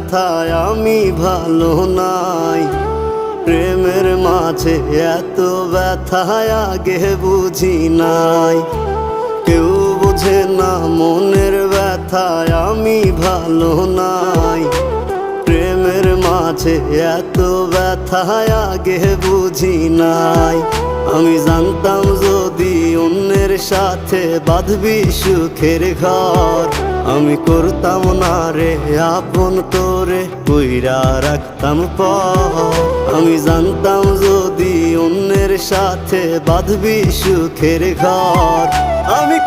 ব্যথায় আমি ভালো নাই। প্রেমের মাঝে এত ব্যথায় আগে বুঝি নাই। কেউ বোঝে না মনের ব্যথায় আমি ভালো নাই। প্রেমের মাঝে এত ব্যথায় আগে বুঝি নাই। আমি জানতাম যদি অন্যের সাথে বাঁধবি সুখের ঘর, আমি করতাম না রে আপন তোরে কইরা রাখতাম পর। আমি জানতাম যদি অন্যের সাথে বাঁধবি সুখের ঘর, আমি